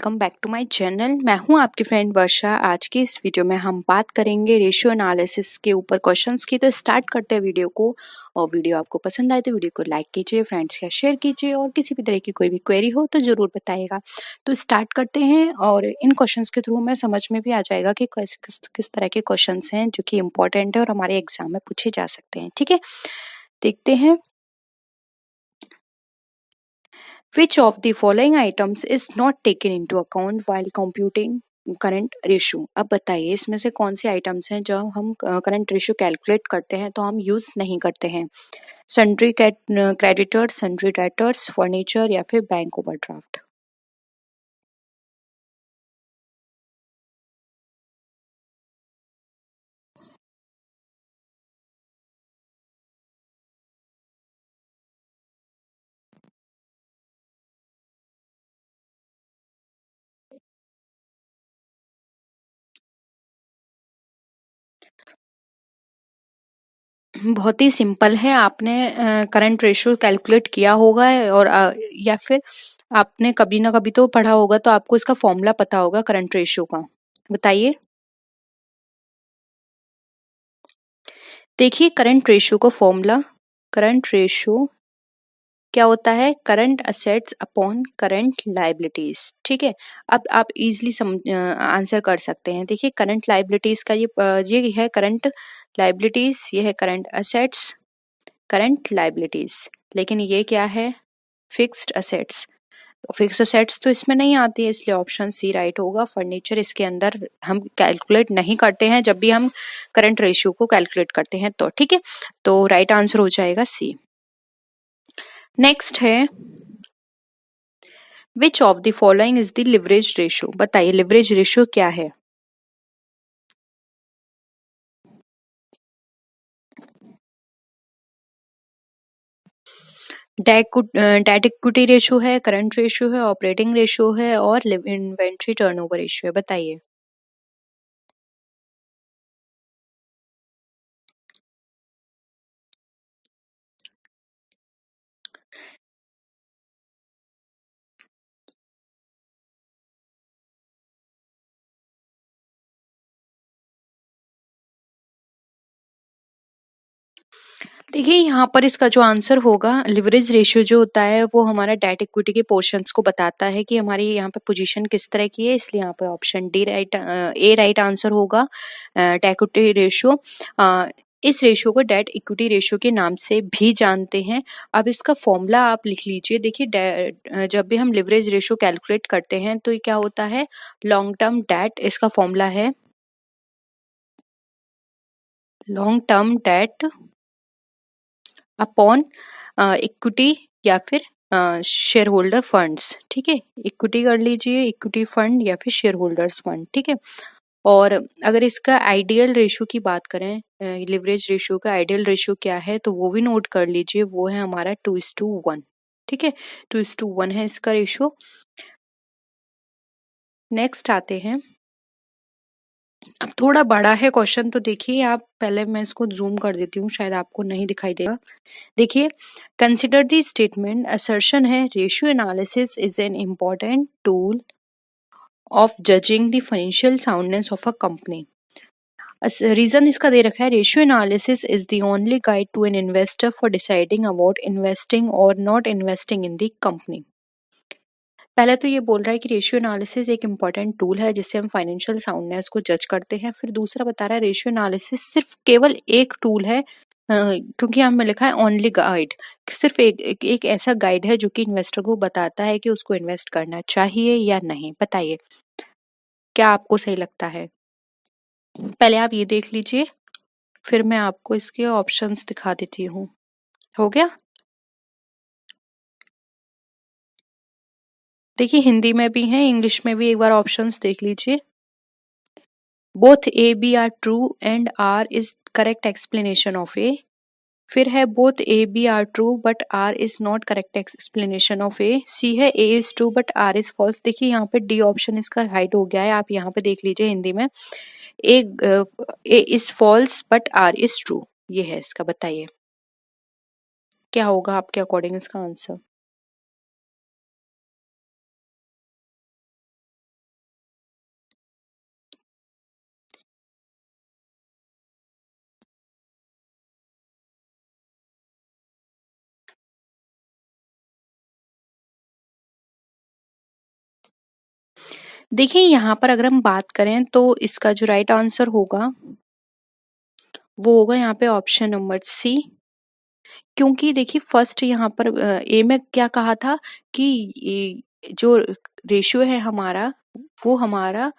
Welcome back to my channel. मैं हूं आपकी फ्रेंड वर्षा। आज की इस वीडियो में हम बात करेंगे रेशियो एनालिसिस के ऊपर क्वेश्चंस की। तो स्टार्ट करते हैं वीडियो को। और वीडियो आपको पसंद आए तो वीडियो को लाइक कीजिए, फ्रेंड्स के साथ शेयर कीजिए और किसी भी तरह की कोई भी क्वेरी हो तो ज़रूर बताइएगा। तो स्टार्ट करते हैं और इन क्वेश्चंस के थ्रू हमें समझ में भी आ जाएगा कि किस तरह के क्वेश्चन हैं जो कि इम्पोर्टेंट है और हमारे एग्जाम में पूछे जा सकते हैं। ठीक है, देखते हैं। Which of the following items is not taken into account while computing current ratio? अब बताइए इसमें से कौन सी आइटम्स हैं जो हम करंट रेशियो कैलकुलेट करते हैं तो हम यूज नहीं करते हैं। Sundry creditors, sundry debtors, furniture या फिर बैंक ओवरड्राफ्ट। बहुत ही सिंपल है। आपने करंट रेशियो कैलकुलेट किया होगा और या फिर आपने कभी ना कभी तो पढ़ा होगा तो आपको इसका फॉर्मूला पता होगा करंट रेशियो का। बताइए। देखिए करंट रेशियो का फॉर्मूला, करंट रेशियो क्या होता है? Current assets upon current liabilities. ठीक है, अब आप इजीली आंसर कर सकते हैं। देखिए करंट लायबिलिटीज का ये है करंट लायबिलिटीज, ये है करंट असेट्स, करंट लायबिलिटीज। लेकिन ये क्या है? Fixed assets. फिक्स्ड असेट्स तो इसमें नहीं आती है, इसलिए ऑप्शन सी राइट होगा। फर्नीचर इसके अंदर हम कैलकुलेट नहीं करते हैं जब भी हम करंट रेशियो को कैलकुलेट करते हैं तो। ठीक है, तो राइट आंसर हो जाएगा सी। नेक्स्ट है which of the following is the leverage ratio? बताइए लिवरेज रेशियो क्या है? डेट इक्विटी रेशियो है, करंट रेशियो है, ऑपरेटिंग रेशियो है और इन्वेंट्री टर्नओवर रेशियो है। बताइए। देखिए यहाँ पर इसका जो आंसर होगा, लिवरेज रेशियो जो होता है वो हमारा डेट इक्विटी के पोर्शंस को बताता है कि हमारी यहाँ पे पोजीशन किस तरह की है, इसलिए यहाँ पे option D A right answer होगा। डेट इक्विटी रेशियो, इस रेशियो को डेट इक्विटी रेशियो के नाम से भी जानते हैं। अब इसका फॉर्मूला आप लिख लीजिए। देखिए जब भी हम लिवरेज रेशियो कैलकुलेट करते हैं तो ये क्या होता है? लॉन्ग टर्म डेट, इसका फॉर्मूला है long term debt upon equity या फिर शेयर होल्डर फंड्स। ठीक है, इक्विटी कर लीजिए, इक्विटी फंड या फिर शेयर होल्डर्स फंड। ठीक है, और अगर इसका आइडियल रेशियो की बात करें, लिवरेज रेशियो का आइडियल रेशियो क्या है तो वो भी नोट कर लीजिए। वो है हमारा 2:1। ठीक है, 2:1 है इसका रेशियो। नेक्स्ट आते हैं। अब थोड़ा बड़ा है क्वेश्चन तो देखिए आप, पहले मैं इसको जूम कर देती हूँ, शायद आपको नहीं दिखाई देगा। देखिए, कंसिडर दी स्टेटमेंट, असर्शन है ratio analysis is an important tool of judging the financial soundness of a company. Reason इसका दे रखा है, ratio analysis is the only guide to an investor for deciding about investing और not investing in the company. पहले तो ये बोल रहा है कि रेशियो एनालिसिस एक इम्पॉर्टेंट टूल है जिससे हम फाइनेंशियल साउंडनेस को जज करते हैं। फिर दूसरा बता रहा है रेशियो एनालिसिस सिर्फ केवल एक टूल है, क्योंकि यहाँ में लिखा है ओनली गाइड, सिर्फ एक ऐसा गाइड है जो कि इन्वेस्टर को बताता है कि उसको इन्वेस्ट करना चाहिए या नहीं। बताइए क्या आपको सही लगता है? पहले आप ये देख लीजिए, फिर मैं आपको इसके ऑप्शंस दिखा देती हूँ। हो गया? देखिए हिंदी में भी है, इंग्लिश में भी, एक बार ऑप्शंस देख लीजिए। Both A B are true and R is correct explanation of A. फिर है both A B are true but R is not correct explanation of A. C है A is true but R is false. देखिए यहाँ पे D option इसका hide हो गया है, आप यहाँ पे देख लीजिए हिंदी में। A is false but R is true, ये है इसका। बताइए क्या होगा आपके अकॉर्डिंग इसका आंसर? देखिए यहाँ पर अगर हम बात करें तो इसका जो राइट आंसर होगा वो होगा यहाँ पे ऑप्शन नंबर सी। क्योंकि देखिए फर्स्ट यहाँ पर ए में क्या कहा था कि जो रेशियो है हमारा वो हमारा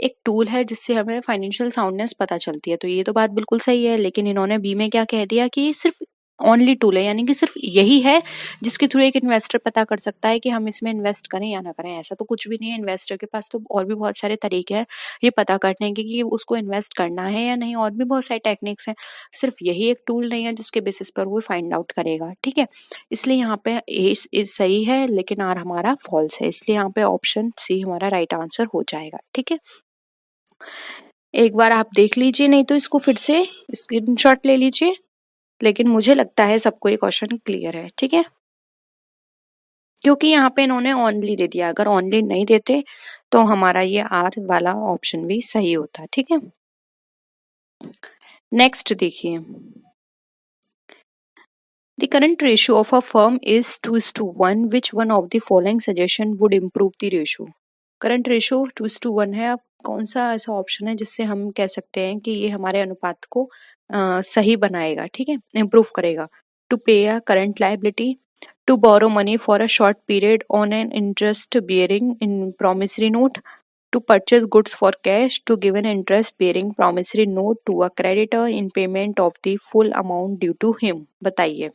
एक टूल है जिससे हमें फाइनेंशियल साउंडनेस पता चलती है, तो ये तो बात बिल्कुल सही है। लेकिन इन्होंने बी में क्या कह दिया कि ये सिर्फ ओनली टूल है, यानी कि सिर्फ यही है जिसके थ्रू एक इन्वेस्टर पता कर सकता है कि हम इसमें इन्वेस्ट करें या ना करें। ऐसा तो कुछ भी नहीं है, इन्वेस्टर के पास तो और भी बहुत सारे तरीके हैं ये पता करने के कि उसको इन्वेस्ट करना है या नहीं, और भी बहुत सारे टेक्निक्स हैं। सिर्फ यही एक टूल नहीं है जिसके बेसिस पर वो फाइंड आउट करेगा, ठीक है। इसलिए यहाँ पे ए सही है लेकिन आर हमारा फॉल्स है, इसलिए यहाँ पे ऑप्शन सी हमारा राइट आंसर हो जाएगा, ठीक है। एक बार आप देख लीजिए, नहीं तो इसको फिर से स्क्रीनशॉट ले लीजिए। लेकिन मुझे लगता है सबको ये क्वेश्चन क्लियर है, ठीक है, क्योंकि यहाँ पे इन्होंने ओनली दे दिया। अगर ओनली नहीं देते तो हमारा ये आर वाला ऑप्शन भी सही होता, ठीक है। नेक्स्ट देखिए, the current ratio of a firm is 2:1. Which one of the following suggestion would improve the ratio? Current ratio 2:1 है। अब कौन सा ऐसा ऑप्शन है जिससे हम कह सकते हैं कि ये हमारे अनुपात को सही बनाएगा, ठीक है, इम्प्रूव करेगा। To pay a current liability, to borrow money for a short period on an interest bearing in promissory note, to purchase goods for cash, to give an interest bearing promissory note to a creditor in payment of the full amount due to him। बताइए।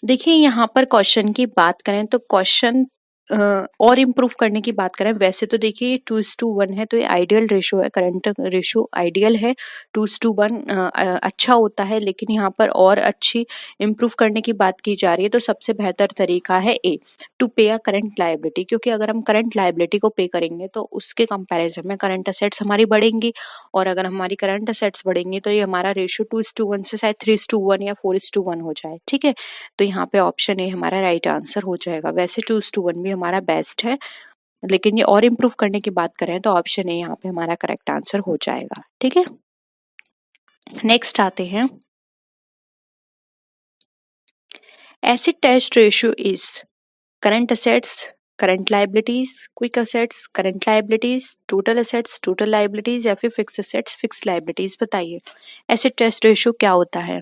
देखिए यहाँ पर question की बात करें तो question और improve करने की बात करें, वैसे तो देखिए 2:1 है तो ये आइडियल रेशियो है, करंट रेशियो आइडियल है। 2:1 अच्छा होता है, लेकिन यहाँ पर और अच्छी इम्प्रूव करने की बात की जा रही है तो सबसे बेहतर तरीका है ए, to pay a current liability. क्योंकि अगर हम करंट लाइबिलिटी को पे करेंगे तो उसके कंपैरिजन में करंट असेट्स हमारी बढ़ेंगी, और अगर हमारी करंट असेट्स बढ़ेंगी तो ये हमारा रेशियो 2:1 से शायद 3:1 या 4:1 हो जाए, ठीक है। तो यहाँ पे ऑप्शन ए हमारा राइट आंसर हो जाएगा। वैसे 2:1 भी हमारा बेस्ट है, लेकिन ये और इम्प्रूव करने की बात करें तो ऑप्शन ए यहाँ पे हमारा करेक्ट आंसर हो जाएगा, ठीक है। नेक्स्ट आते हैं, acid test ratio is current assets, current liabilities, quick assets, current liabilities, total assets, total liabilities, या फिर फिक्स असेट्स, फिक्स लाइबिलिटीज। बताइए एसिड टेस्ट रेशियो क्या होता है।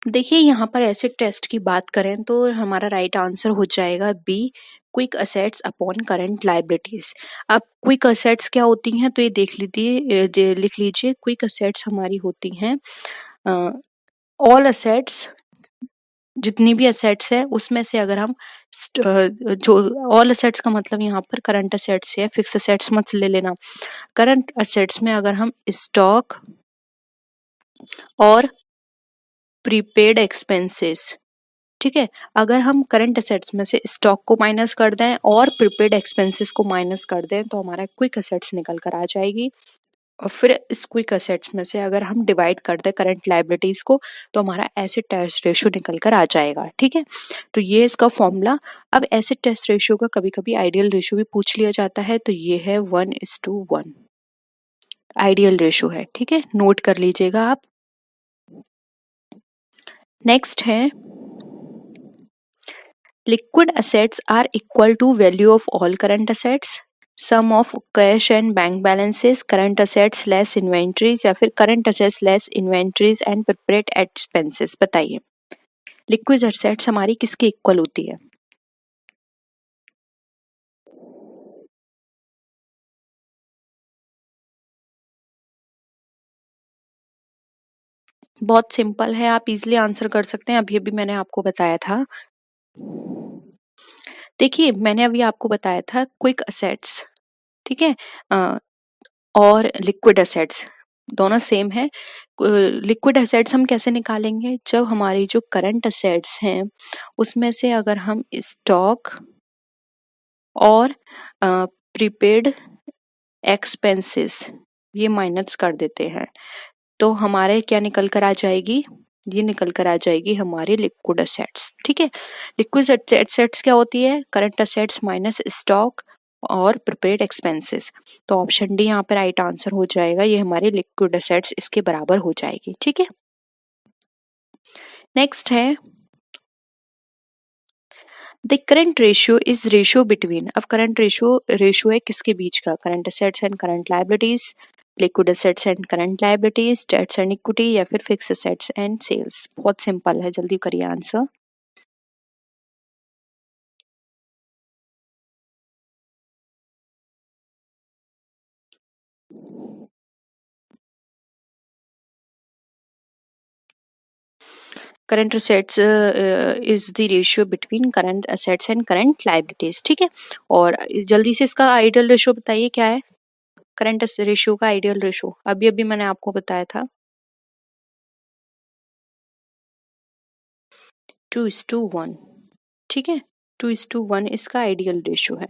देखिए यहाँ पर एसिड टेस्ट की बात करें तो हमारा राइट आंसर हो जाएगा B, quick assets upon current liabilities. अब क्विक असेट्स क्या होती हैं तो ये देख लीजिए, लिख लीजिए। क्विक असेट्स हमारी होती हैं ऑल असेट्स, जितनी भी असेट्स है उसमें से अगर हम जो ऑल असेट्स का मतलब यहाँ पर करंट असेट्स है, फिक्स असेट्स मत ले लेना। करंट असेट्स में अगर हम स्टॉक और प्रीपेड एक्सपेंसेस, ठीक है, अगर हम करंट असेट्स में से स्टॉक को माइनस कर दें और प्रीपेड एक्सपेंसेस को माइनस कर दें तो हमारा क्विक असेट्स निकल कर आ जाएगी। और फिर इस क्विक असेट्स में से अगर हम डिवाइड कर दें करंट लाइबिलिटीज को तो हमारा एसिड टेस्ट रेशियो निकल कर आ जाएगा, ठीक है। तो ये इसका फॉर्मूला। अब एसिड टेस्ट रेशियो का कभी कभी आइडियल रेशियो भी पूछ लिया जाता है, तो ये है 1:1 आइडियल रेशियो है, ठीक है, नोट कर लीजिएगा आप। नेक्स्ट है, liquid assets are equal to value of all current assets, sum of cash and bank balances, current assets less inventories, या फिर current assets less inventories and prepaid expenses। बताइए लिक्विड एसेट्स हमारी किसके equal होती है। बहुत simple है, आप इजीली आंसर कर सकते हैं, अभी अभी मैंने आपको बताया था। देखिए मैंने अभी आपको बताया था क्विक असेट्स, ठीक है, और लिक्विड एसेट्स दोनों सेम है। लिक्विड एसेट्स हम कैसे निकालेंगे, जब हमारी जो करंट एसेट्स हैं उसमें से अगर हम स्टॉक और प्रीपेड एक्सपेंसेस ये माइनस कर देते हैं तो हमारे क्या निकल कर आ जाएगी, ये निकल कर आ जाएगी हमारी लिक्विड एसेट्स। ठीक है, लिक्विड एसेट्स क्या होती है, करंट एसेट्स माइनस स्टॉक और प्रीपेड एक्सपेंसेस। तो ऑप्शन डी यहाँ पे राइट आंसर हो जाएगा, ये हमारी लिक्विड एसेट्स इसके बराबर हो जाएगी। ठीक है, नेक्स्ट है the current ratio is ratio between. अब करंट रेशियो है किसके बीच का, current assets and current liabilities, liquid assets and current liabilities, debts and equity, या फिर फिक्स एसेट्स एंड सेल्स। बहुत सिंपल है, जल्दी करिए answer. Current assets is the ratio between current assets and current liabilities. ठीक है, और जल्दी से इसका आइडियल रेशियो बताइए क्या है, करंट रेशियो का आइडियल रेशियो अभी अभी मैंने आपको बताया था 2:1। ठीक है, 2:1 इसका आइडियल रेशियो है,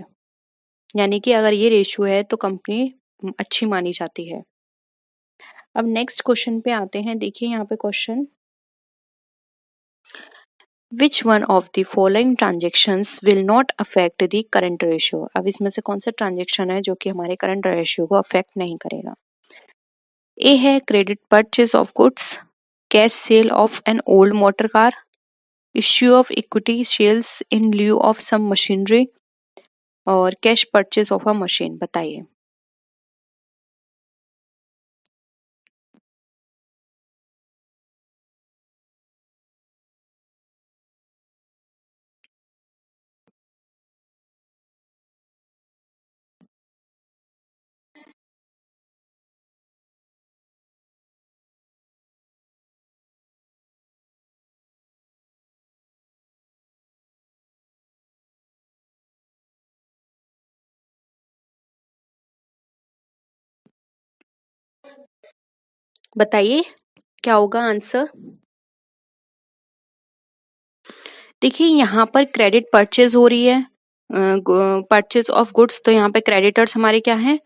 यानी कि अगर ये रेशियो है तो कंपनी अच्छी मानी जाती है। अब नेक्स्ट क्वेश्चन पे आते हैं, देखिए यहाँ पे question, which one of the following transactions will not affect the current ratio. अब इसमें से कौन सा ट्रांजेक्शन है जो कि हमारे करंट रेशियो को अफेक्ट नहीं करेगा। ए है credit purchase of goods, cash sale of an old motor car, issue of equity shares in lieu of some machinery, और cash purchase of a machine. बताइए। बताइए क्या होगा आंसर। देखिए यहाँ पर क्रेडिट परचेज हो रही है, परचेज ऑफ गुड्स, तो यहाँ पे क्रेडिटर्स हमारे क्या हैं,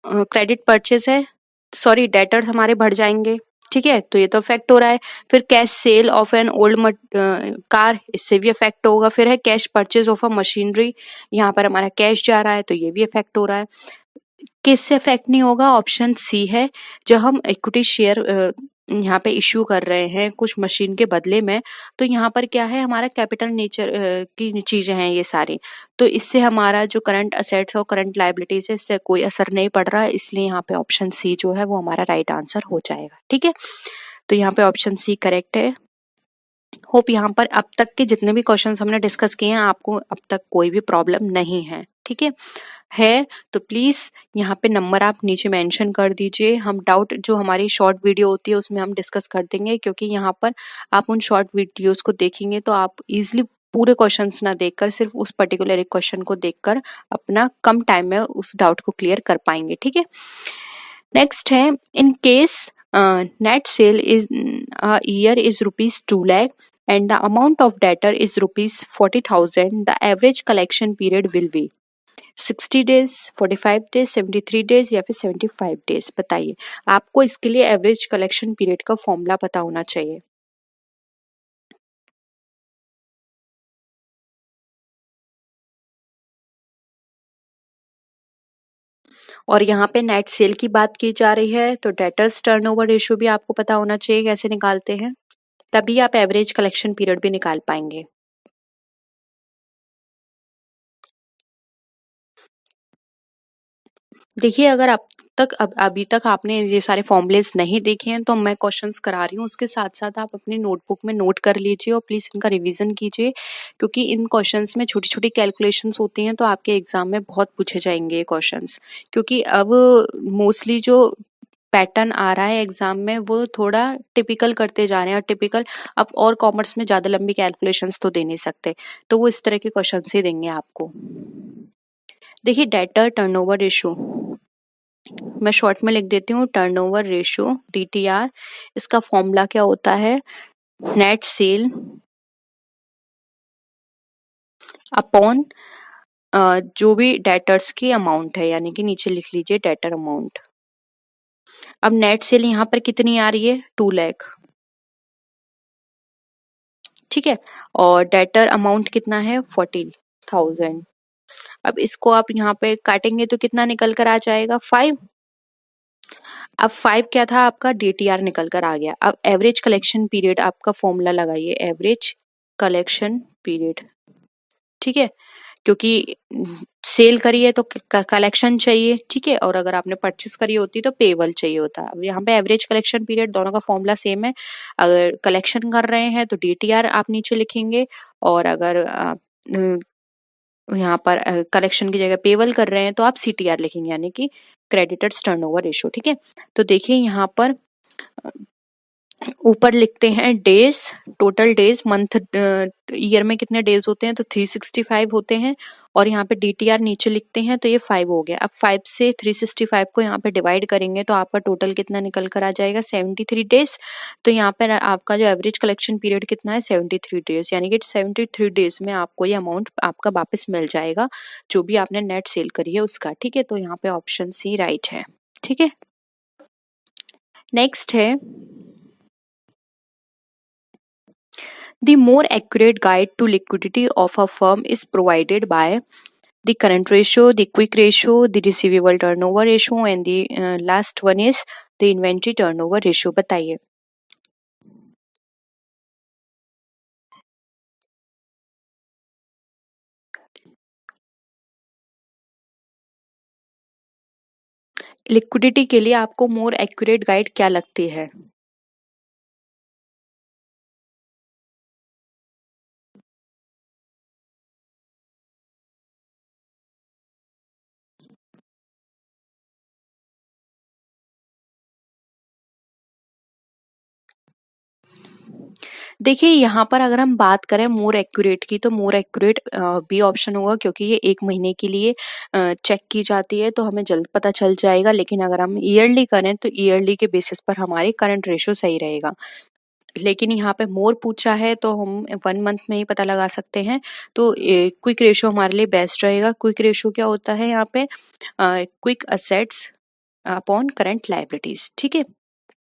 क्रेडिट परचेज है, सॉरी डेटर्स हमारे बढ़ जाएंगे। ठीक है, तो ये तो इफेक्ट हो रहा है। फिर cash sale of an old car, इससे भी इफेक्ट होगा। फिर है cash purchase of a machinery, यहाँ पर हमारा कैश जा रहा है तो ये भी इफेक्ट हो रहा है। किससे इफेक्ट नहीं होगा, ऑप्शन सी है, जब हम इक्विटी शेयर यहाँ पे इश्यू कर रहे हैं कुछ मशीन के बदले में, तो यहाँ पर क्या है, हमारा कैपिटल नेचर की चीजें हैं ये सारी, तो इससे हमारा जो करंट असेट्स और करंट लायबिलिटीज है इससे कोई असर नहीं पड़ रहा है, इसलिए यहाँ पे ऑप्शन सी जो है वो हमारा राइट आंसर हो जाएगा। ठीक है, तो यहाँ पे ऑप्शन सी करेक्ट है। होप यहाँ पर अब तक के जितने भी क्वेश्चंस हमने डिस्कस किए हैं आपको अब तक कोई भी प्रॉब्लम नहीं है। ठीक है तो प्लीज यहाँ पे नंबर आप नीचे मेंशन कर दीजिए, हम डाउट जो हमारी शॉर्ट वीडियो होती है उसमें हम डिस्कस कर देंगे, क्योंकि यहाँ पर आप उन शॉर्ट वीडियोस को देखेंगे तो आप इजिली पूरे क्वेश्चंस ना देखकर सिर्फ उस पर्टिकुलर एक क्वेश्चन को देखकर अपना कम टाइम में उस डाउट को क्लियर कर पाएंगे। ठीक है, नेक्स्ट है, in case net sale is a year is rupees 2 lakh and the amount of debtor is rupees 40,000, the average collection period will be 60 days, 45 days, 73 days या फिर 75 days। बताइए, आपको इसके लिए एवरेज कलेक्शन पीरियड का formula पता होना चाहिए। और यहाँ पे नेट सेल की बात की जा रही है तो डेटर्स टर्नओवर रेशियो भी आपको पता होना चाहिए कैसे निकालते हैं, तभी आप एवरेज कलेक्शन पीरियड भी निकाल पाएंगे। देखिए अगर अभी तक आपने ये सारे फॉर्मूलेस नहीं देखे हैं तो मैं क्वेश्चंस करा रही हूँ, उसके साथ साथ आप अपनी नोटबुक में नोट कर लीजिए और प्लीज इनका रिवीजन कीजिए, क्योंकि इन क्वेश्चंस में छोटी छोटी कैलकुलेशंस होती हैं तो आपके एग्जाम में बहुत पूछे जाएंगे ये क्वेश्चंस, क्योंकि अब मोस्टली जो पैटर्न आ रहा है एग्जाम में वो थोड़ा टिपिकल करते जा रहे हैं, और टिपिकल अब और कॉमर्स में ज्यादा लंबी कैलकुलेशंस तो दे नहीं सकते, तो वो इस तरह के क्वेश्चन ही देंगे आपको। देखिए डेटर टर्नओवर रेशियो, मैं शॉर्ट में लिख देती हूँ, टर्नओवर रेशियो DTR, इसका फॉर्मूला क्या होता है, नेट सेल अपॉन जो भी डेटर्स की अमाउंट है, यानी कि नीचे लिख लीजिए डेटर अमाउंट। अब नेट सेल यहाँ पर कितनी आ रही है, 2 लाख, ठीक है, और डेटर अमाउंट कितना है, 40,000। अब इसको आप यहाँ पे काटेंगे तो कितना निकल कर आ जाएगा, 5। अब 5 क्या था आपका, DTR निकल कर आ गया। अब एवरेज कलेक्शन पीरियड आपका फॉर्मूला लगाइए, एवरेज कलेक्शन पीरियड, ठीक है, क्योंकि सेल करी है तो कलेक्शन चाहिए, ठीक है, और अगर आपने परचेस करी होती तो पेबल चाहिए होता। अब यहाँ पे एवरेज कलेक्शन पीरियड दोनों का फॉर्मूला सेम है, अगर कलेक्शन कर रहे हैं तो DTR आप नीचे लिखेंगे, और अगर आप यहाँ पर कलेक्शन की जगह पेबल कर रहे हैं तो आप CTR लिखेंगे, यानी कि क्रेडिटर्स टर्नओवर रेशियो, ठीक है। तो देखिए यहाँ पर ऊपर लिखते हैं days, total days, month year में कितने डेज होते हैं, तो 365 होते हैं, और यहाँ पे DTR नीचे लिखते हैं, तो ये 5 हो गया। अब 5 से 365 को यहाँ पे डिवाइड करेंगे तो आपका टोटल कितना निकल कर आ जाएगा, 73 डेज। तो यहाँ पर आपका जो एवरेज कलेक्शन पीरियड कितना है, 73 डेज, यानी कि 73 डेज में आपको ये अमाउंट आपका वापस मिल जाएगा, जो भी आपने नेट सेल करी है उसका, ठीक है। तो यहाँ पे ऑप्शन C राइट है, ठीक है। नेक्स्ट है, the more accurate guide to liquidity of a firm is provided by the current ratio, the quick ratio, the receivable turnover ratio, and the last one is the inventory turnover ratio। बताइए। Liquidity के लिए आपको more accurate guide क्या लगती है? देखिए यहाँ पर अगर हम बात करें मोर एक्यूरेट की, तो मोर एक्यूरेट बी ऑप्शन होगा, क्योंकि ये 1 महीने के लिए चेक की जाती है तो हमें जल्द पता चल जाएगा। लेकिन अगर हम ईयरली करें तो ईयरली के बेसिस पर हमारी करंट रेशियो सही रहेगा। लेकिन यहाँ पे मोर पूछा है तो हम 1 मंथ में ही पता लगा सकते हैं, तो क्विक रेशियो हमारे लिए बेस्ट रहेगा। क्विक रेशियो क्या होता है यहाँ पे, quick assets upon current liabilities, ठीक है।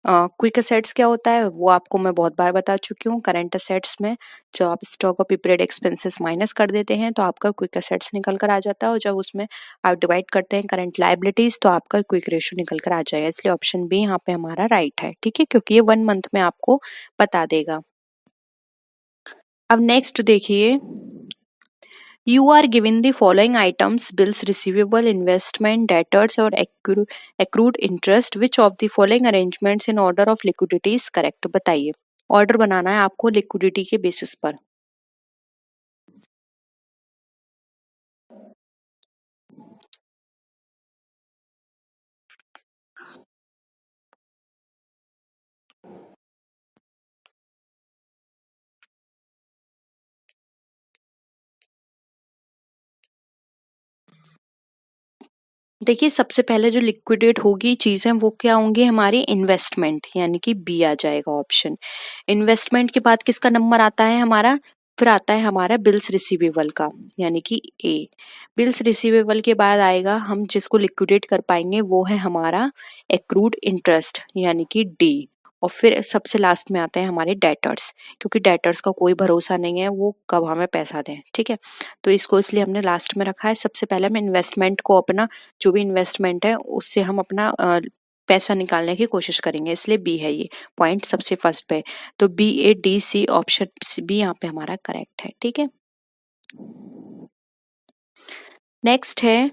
क्विक असेट्स क्या होता है वो आपको मैं बहुत बार बता चुकी हूँ। करंट असेट्स में जब आप स्टॉक और प्रीपेड एक्सपेंसेस माइनस कर देते हैं तो आपका क्विक असेट्स निकल कर आ जाता है, और जब उसमें आप डिवाइड करते हैं करंट लायबिलिटीज तो आपका क्विक रेशियो निकल कर आ जाएगा। इसलिए ऑप्शन बी यहाँ पे हमारा राइट है, ठीक है, क्योंकि ये 1 मंथ में आपको बता देगा। अब नेक्स्ट देखिए, you are given the following items: bills receivable, investment, debtors और accrued interest. Which of the following arrangements in order of liquidity is correct? बताइए। ऑर्डर बनाना है आपको लिक्विडिटी के बेसिस पर। देखिए सबसे पहले जो लिक्विडेट होगी चीजें वो क्या होंगी हमारी, इन्वेस्टमेंट, यानी कि बी आ जाएगा ऑप्शन। इन्वेस्टमेंट के बाद किसका नंबर आता है हमारा, फिर आता है हमारा बिल्स रिसीवेबल का, यानी कि ए। बिल्स रिसीवेबल के बाद आएगा हम जिसको लिक्विडेट कर पाएंगे वो है हमारा एक्रूड इंटरेस्ट, यानी कि डी। और फिर सबसे लास्ट में आते हैं हमारे डेटर्स, क्योंकि डेटर्स का कोई भरोसा नहीं है वो कब हमें पैसा दें, ठीक है। तो इसको इसलिए हमने लास्ट में रखा है। सबसे पहले हम इन्वेस्टमेंट को अपना जो भी इन्वेस्टमेंट है उससे हम अपना पैसा निकालने की कोशिश करेंगे, इसलिए बी है ये पॉइंट सबसे फर्स्ट पे। तो BADC ऑप्शन बी यहाँ पे हमारा करेक्ट है, ठीक है। नेक्स्ट है,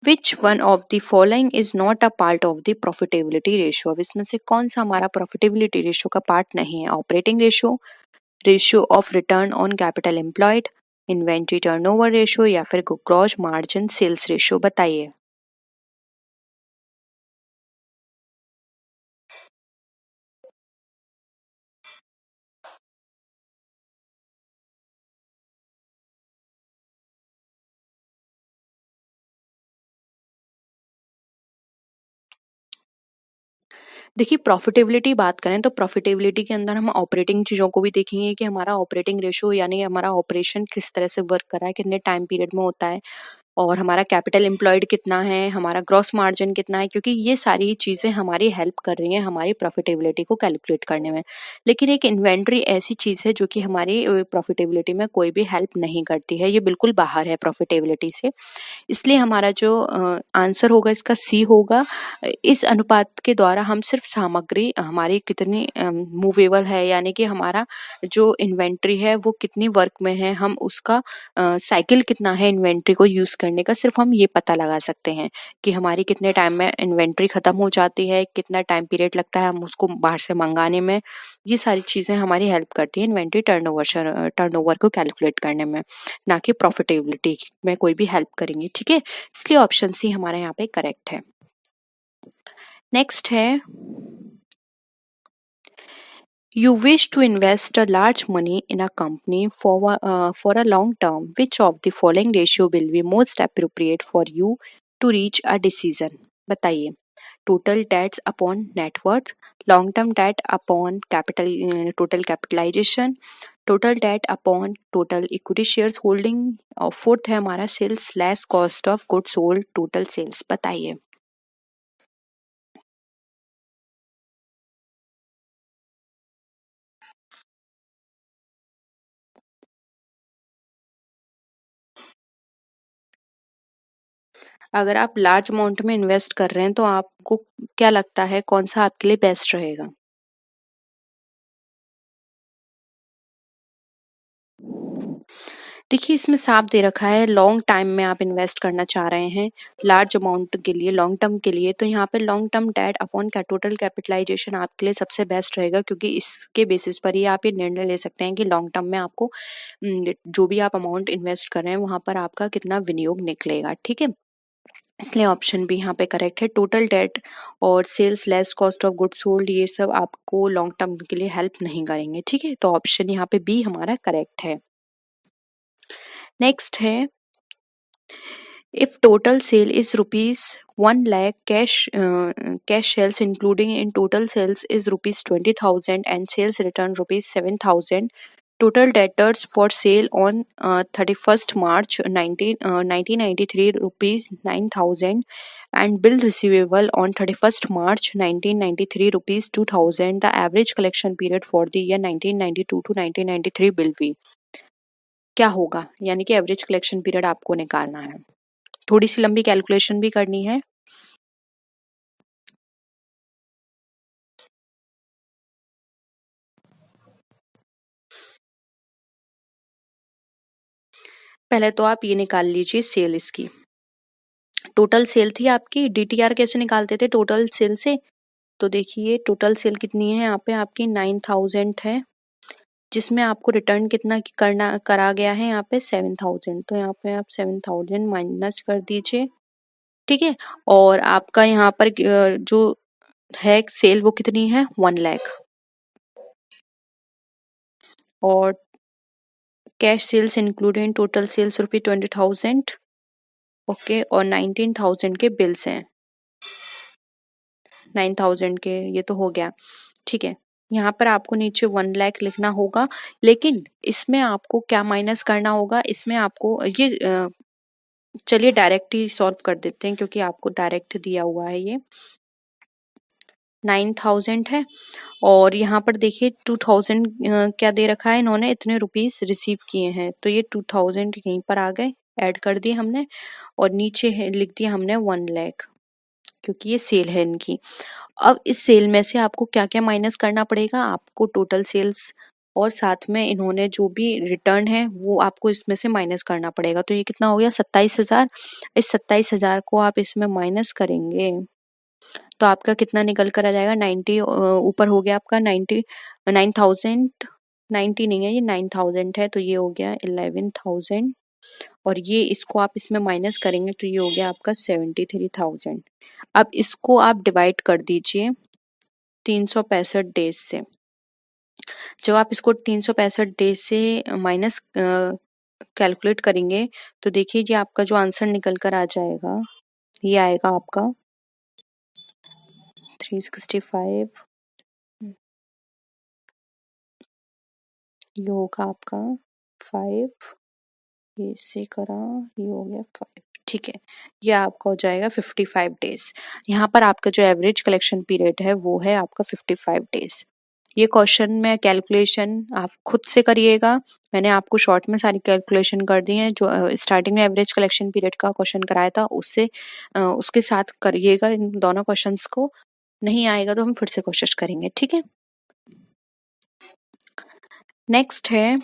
which one of the following is not a part of the profitability ratio. अब इसमें से कौन सा हमारा प्रॉफिटेबिलिटी रेशियो का पार्ट नहीं है, operating ratio, ratio of return on capital employed, inventory turnover ratio, या फिर ग्रॉस मार्जिन सेल्स रेशियो। बताइए। देखिए प्रॉफिटेबिलिटी बात करें तो प्रॉफिटेबिलिटी के अंदर हम ऑपरेटिंग चीज़ों को भी देखेंगे कि हमारा ऑपरेटिंग रेशो यानी हमारा ऑपरेशन किस तरह से वर्क कर रहा है, कितने टाइम पीरियड में होता है और हमारा कैपिटल एम्प्लॉयड कितना है, हमारा ग्रॉस मार्जिन कितना है, क्योंकि ये सारी चीज़ें हमारी हेल्प कर रही हैं हमारी प्रॉफिटेबिलिटी को कैलकुलेट करने में। लेकिन एक इन्वेंट्री ऐसी चीज़ है जो कि हमारी प्रॉफिटेबिलिटी में कोई भी हेल्प नहीं करती है, ये बिल्कुल बाहर है प्रॉफिटेबिलिटी से। इसलिए हमारा जो आंसर होगा इसका सी होगा। इस अनुपात के द्वारा हम सिर्फ सामग्री हमारी कितनी मूवेबल है, यानी कि हमारा जो इन्वेंट्री है वो कितनी वर्क में है, हम उसका साइकिल कितना है इन्वेंट्री को यूज़ करने का, सिर्फ हम ये पता लगा सकते हैं कि हमारी कितने टाइम में इन्वेंट्री खत्म हो जाती है, कितना टाइम पीरियड लगता है हम उसको बाहर से मंगाने में। ये सारी चीज़ें हमारी हेल्प करती हैं इन्वेंट्री टर्नओवर को कैलकुलेट करने में, ना कि प्रॉफिटेबिलिटी में कोई भी हेल्प करेंगी। ठीक है, इसलिए ऑप्शन सी हमारा यहाँ पे करेक्ट है। नेक्स्ट है, you wish to invest a large money in a company for a long term. Which of the following ratio will be most appropriate for you to reach a decision? बताइए। Total debts upon net worth, long term debt upon total capitalisation, total debt upon total equity shares holding, और fourth है हमारा sales less cost of goods sold total sales. बताइए। अगर आप large amount में invest कर रहे हैं तो आपको क्या लगता है कौन सा आपके लिए बेस्ट रहेगा? देखिए इसमें साफ दे रखा है लॉन्ग टाइम में आप इन्वेस्ट करना चाह रहे हैं, लार्ज अमाउंट के लिए, लॉन्ग टर्म के लिए, तो यहाँ पे long term debt upon total capitalisation आपके लिए सबसे बेस्ट रहेगा, क्योंकि इसके बेसिस पर ही आप ये निर्णय ले सकते हैं कि लॉन्ग टर्म में आपको जो भी आप अमाउंट इन्वेस्ट कर रहे हैं वहाँ पर आपका कितना विनियोग निकलेगा। ठीक है, इसलिए ऑप्शन बी यहाँ पे करेक्ट है। टोटल डेट और sales less cost of goods sold ये सब आपको लॉन्ग टर्म के लिए हेल्प नहीं करेंगे। ठीक है, तो ऑप्शन यहाँ पे बी हमारा करेक्ट है। नेक्स्ट है, if total sale is rupees 1 lakh, cash sales including in total sales is rupees 20,000 and sales return rupees 7,000, total debtors for sale on 31st March 1993 rupees 9,000 and bill receivable on 31st March 1993 rupees 2,000, the average collection period for the year 1992 to 1993 will be। क्या होगा, यानी कि average collection period आपको निकालना है। थोड़ी सी लंबी calculation भी करनी है। पहले तो आप ये निकाल लीजिए सेल इसकी। टोटल सेल थी आपकी, डीटीआर कैसे निकालते थे टोटल सेल से? तो देखिए टोटल सेल कितनी है यहाँ पे आपकी 9,000 है, जिसमें आपको रिटर्न कितना करा गया है यहाँ पे 7,000, तो यहाँ पे आप 7,000 माइनस कर दीजिए। ठीक है, और आपका यहाँ पर जो है सेल वो कितनी है 1 लाख, और cash sales including total sales रुपये 20,000। ओके, और 19,000 के बिल्स हैं, 9,000 के, ये तो हो गया। ठीक है, यहाँ पर आपको नीचे 1 लाख लिखना होगा, लेकिन इसमें आपको क्या माइनस करना होगा, इसमें आपको ये चलिए डायरेक्ट ही सॉल्व कर देते हैं, क्योंकि आपको डायरेक्ट दिया हुआ है ये 9,000 है, और यहाँ पर देखिए 2,000 क्या दे रखा है इन्होंने, इतने रुपीस रिसीव किए हैं, तो ये 2,000 यहीं पर आ गए, ऐड कर दिए हमने, और नीचे लिख दिया हमने 1 लाख, क्योंकि ये सेल है इनकी। अब इस सेल में से आपको क्या क्या माइनस करना पड़ेगा, आपको टोटल सेल्स और साथ में इन्होंने जो भी रिटर्न है वो आपको इसमें से माइनस करना पड़ेगा। तो ये कितना हो गया 27,000। इस 27,000 को आप इसमें माइनस करेंगे तो आपका कितना निकल कर आ जाएगा 90, ऊपर हो गया आपका 9,000, 90 नहीं है ये 9,000 है, तो ये हो गया 11,000, और ये इसको आप इसमें माइनस करेंगे तो ये हो गया आपका 73,000। अब इसको आप डिवाइड कर दीजिए 365 डेज से। जब आप इसको 365 डेज से माइनस कैलकुलेट करेंगे तो देखिए ये आपका जो आंसर निकल कर आ जाएगा, ये आएगा आपका 365 ये होगा आपका 5 ये से करा ये हो गया 5 ठीक है। ये आपका हो जाएगा 55 डेज। यहाँ पर आपका जो एवरेज कलेक्शन पीरियड है वो है आपका 55 डेज। ये क्वेश्चन में कैलकुलेशन आप खुद से करिएगा। मैंने आपको शॉर्ट में सारी कैलकुलेशन कर दी है। जो स्टार्टिंग में एवरेज कलेक्शन पीरियड का क्वेश्चन कराया था उससे उसके साथ करिएगा इन दोनों क्वेश्चंस को। नहीं आएगा तो हम फिर से कोशिश करेंगे, ठीक है। नेक्स्ट है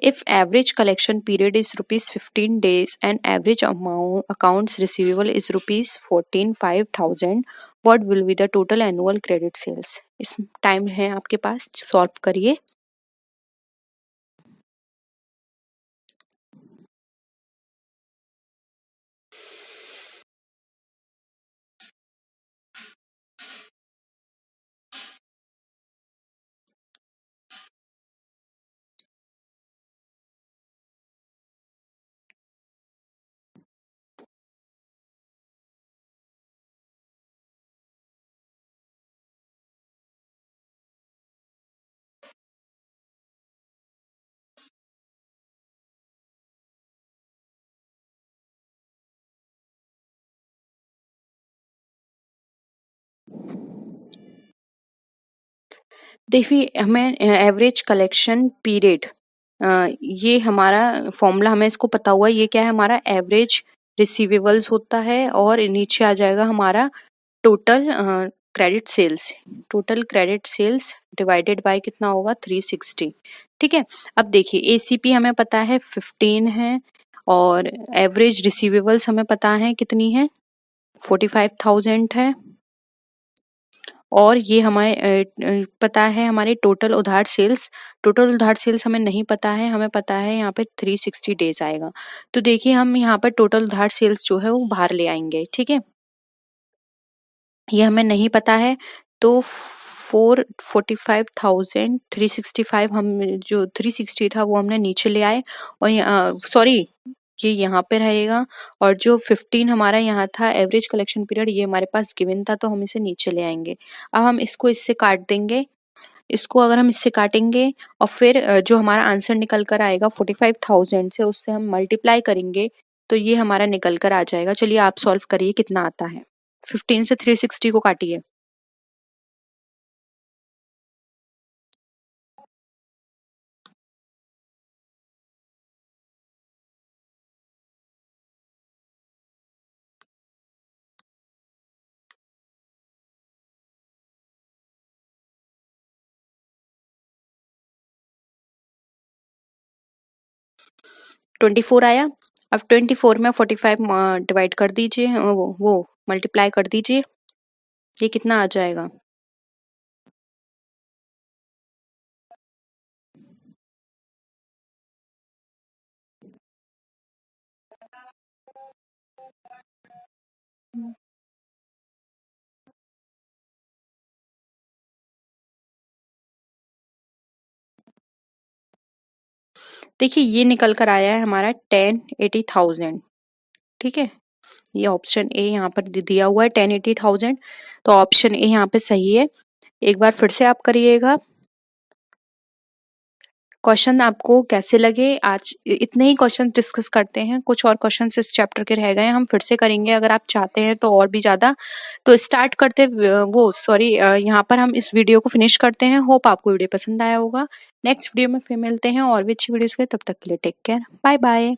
if average collection period is rupees 15 days and average amount accounts receivable is rupees 14,500 what will be the total annual credit sales। इस टाइम है आपके पास, सॉल्व करिए। देखिए हमें एवरेज कलेक्शन पीरियड ये हमारा फॉर्मूला हमें इसको पता हुआ है। ये क्या है हमारा एवरेज रिसीवेबल्स होता है और नीचे आ जाएगा हमारा total credit sales. Total credit sales divided by कितना होगा 360। ठीक है। अब देखिए एसीपी हमें पता है 15 है और एवरेज रिसीवेबल्स हमें पता है कितनी है 45,000 है और ये हमें पता है हमारे टोटल उधार सेल्स। टोटल उधार सेल्स हमें नहीं पता है, हमें पता है यहाँ पे 360 डेज आएगा। तो देखिए हम यहाँ पर टोटल उधार सेल्स जो है वो बाहर ले आएंगे, ठीक है। ये हमें नहीं पता है तो 45,000 365 हम जो 360 था वो हमने नीचे ले आए और सॉरी ये यहाँ पे रहेगा और जो 15 हमारा यहाँ था एवरेज कलेक्शन पीरियड ये हमारे पास गिवन था तो हम इसे नीचे ले आएंगे। अब हम इसको इससे काट देंगे। इसको अगर हम इससे काटेंगे और फिर जो हमारा आंसर निकल कर आएगा 45,000 से उससे हम मल्टीप्लाई करेंगे तो ये हमारा निकल कर आ जाएगा। चलिए आप सॉल्व करिए कितना आता है। 15 से 360 को काटिए। ट्वेंटी फोर आया। अब 24 में 45 डिवाइड कर दीजिए वो मल्टीप्लाई कर दीजिए। ये कितना आ जाएगा देखिए ये निकल कर आया है हमारा 10,80,000। ठीक है। ये ऑप्शन ए यहाँ पर दिया हुआ है 10,80,000 तो ऑप्शन ए यहाँ पे सही है। एक बार फिर से आप करिएगा। क्वेश्चन आपको कैसे लगे? आज इतने ही क्वेश्चन डिस्कस करते हैं, कुछ और क्वेश्चन इस चैप्टर के रह गए हैं हम फिर से करेंगे अगर आप चाहते हैं तो और भी ज्यादा। तो स्टार्ट करते वो सॉरी यहाँ पर हम इस वीडियो को फिनिश करते हैं। होप आपको वीडियो पसंद आया होगा। नेक्स्ट वीडियो में फिर मिलते हैं और भी अच्छी वीडियोस के, तब तक के लिए टेक केयर, बाय बाय।